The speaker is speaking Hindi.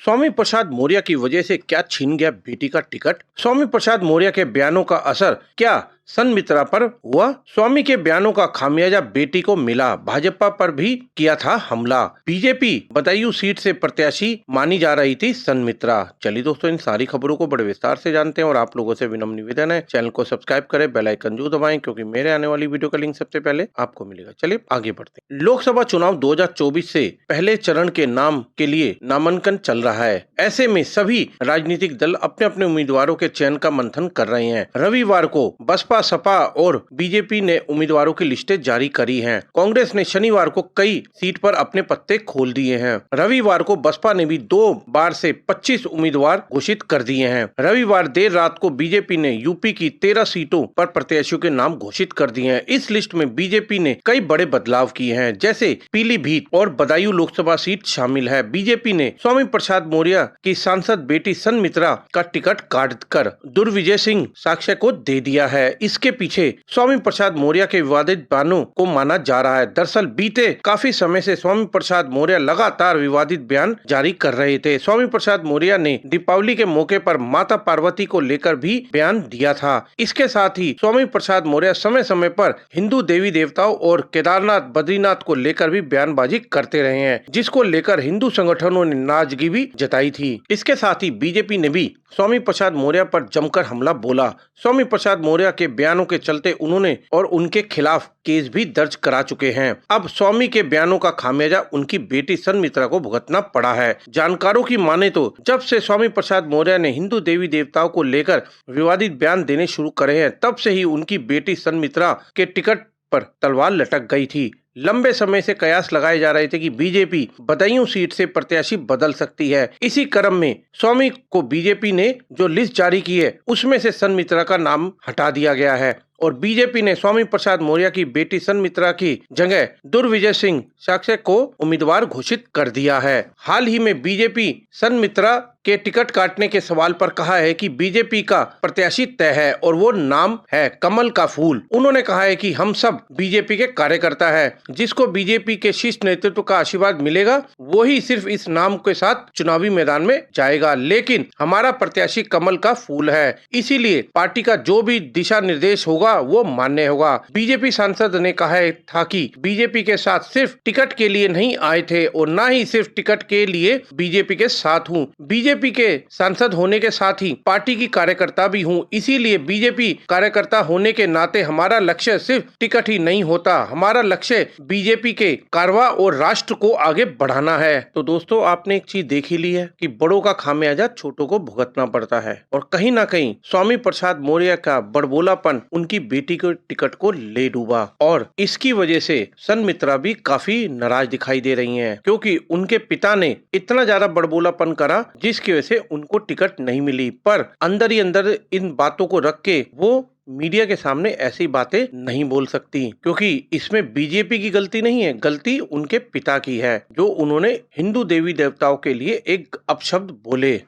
स्वामी प्रसाद मौर्य की वजह से क्या छीन गया बेटी का टिकट? स्वामी प्रसाद मौर्य के बयानों का असर क्या सन्मित्रा पर हुआ? स्वामी के बयानों का खामियाजा बेटी को मिला, भाजपा पर भी किया था हमला। बीजेपी बदायूं सीट से प्रत्याशी मानी जा रही थी सन्मित्रा। चलिए दोस्तों, इन सारी खबरों को बड़े विस्तार से जानते हैं और आप लोगों से विनम्र निवेदन है, चैनल को सब्सक्राइब करें, बेल आइकन जरूर दबाएं, क्योंकि मेरे आने वाली वीडियो का लिंक सबसे पहले आपको मिलेगा। चलिए आगे बढ़ते हैं। लोकसभा चुनाव 2024 से पहले चरण के नाम के लिए नामांकन चल रहा है। ऐसे में सभी राजनीतिक दल अपने अपने उम्मीदवारों के चयन का मंथन कर रहे हैं। रविवार को बसपा, सपा और बीजेपी ने उम्मीदवारों की लिस्टें जारी करी हैं। कांग्रेस ने शनिवार को कई सीट पर अपने पत्ते खोल दिए हैं। रविवार को बसपा ने भी 2 बार से 25 उम्मीदवार घोषित कर दिए हैं। रविवार देर रात को बीजेपी ने यूपी की 13 सीटों पर प्रत्याशियों के नाम घोषित कर दिए हैं। इस लिस्ट में बीजेपी ने कई बड़े बदलाव किए हैं, जैसे पीलीभीत और बदायूं लोकसभा सीट शामिल है। बीजेपी ने स्वामी प्रसाद मौर्य की सांसद बेटी सन्मित्रा का टिकट काट कर दुर्विजय सिंह साक्ष्य को दे दिया है। इसके पीछे स्वामी प्रसाद मौर्य के विवादित बयानों को माना जा रहा है। दरअसल बीते काफी समय से स्वामी प्रसाद मौर्य लगातार विवादित बयान जारी कर रहे थे। स्वामी प्रसाद मौर्य ने दीपावली के मौके पर माता पार्वती को लेकर भी बयान दिया था। इसके साथ ही स्वामी प्रसाद मौर्य समय समय पर हिंदू देवी देवताओं और केदारनाथ, बद्रीनाथ को लेकर भी बयानबाजी करते रहे हैं, जिसको लेकर हिंदू संगठनों ने नाराजगी भी जताई थी। इसके साथ ही बीजेपी ने भी स्वामी प्रसाद मौर्य पर जमकर हमला बोला। स्वामी प्रसाद मौर्य के बयानों के चलते उन्होंने और उनके खिलाफ केस भी दर्ज करा चुके हैं। अब स्वामी के बयानों का खामियाजा उनकी बेटी सन्मित्रा को भुगतना पड़ा है। जानकारोों की माने तो जब से स्वामी प्रसाद मौर्य ने हिंदू देवी देवताओं को लेकर विवादित बयान देने शुरू करे हैं, तब से ही उनकी बेटी सन्मित्रा के टिकट पर तलवार लटक गई थी। लंबे समय से कयास लगाए जा रहे थे कि बीजेपी बदायूं सीट से प्रत्याशी बदल सकती है। इसी क्रम में स्वामी को बीजेपी ने जो लिस्ट जारी की है, उसमें से सन्मित्रा का नाम हटा दिया गया है और बीजेपी ने स्वामी प्रसाद मौर्य की बेटी सन्मित्रा की जगह दुर्विजय सिंह साक्ष्य को उम्मीदवार घोषित कर दिया है। हाल ही में बीजेपी सन्मित्रा के टिकट काटने के सवाल पर कहा है कि बीजेपी का प्रत्याशी तय है और वो नाम है कमल का फूल। उन्होंने कहा है कि हम सब बीजेपी के कार्यकर्ता हैं, जिसको बीजेपी के शीर्ष नेतृत्व का आशीर्वाद मिलेगा वो ही सिर्फ इस नाम के साथ चुनावी मैदान में जाएगा, लेकिन हमारा प्रत्याशी कमल का फूल है, इसीलिए पार्टी का जो भी दिशा निर्देश होगा वो मान्य होगा। बीजेपी सांसद ने कहा था कि बीजेपी के साथ सिर्फ टिकट के लिए नहीं आए थे और न ही सिर्फ टिकट के लिए बीजेपी के साथ हूँ। बीजेपी के सांसद होने के साथ ही पार्टी की कार्यकर्ता भी हूँ, इसीलिए बीजेपी कार्यकर्ता होने के नाते हमारा लक्ष्य सिर्फ टिकट ही नहीं होता, हमारा लक्ष्य बीजेपी के कारवा और राष्ट्र को आगे बढ़ाना है। तो दोस्तों, आपने एक चीज देख ही ली है कि बड़ों का खामियाजा छोटों को भुगतना पड़ता है और कहीं ना कहीं स्वामी प्रसाद मौर्य का बड़बोलापन उनकी बेटी के टिकट को ले डूबा और इसकी वजह से सन्मित्रा भी काफी नाराज दिखाई दे रही हैं, क्योंकि उनके पिता ने इतना ज्यादा बड़बोलापन करा जिसकी वजह से उनको टिकट नहीं मिली। पर अंदर ही अंदर इन बातों को रख के वो मीडिया के सामने ऐसी बातें नहीं बोल सकती, क्योंकि इसमें बीजेपी की गलती नहीं है, गलती उनके पिता की है, जो उन्होंने हिंदू देवी देवताओं के लिए एक अपशब्द बोले।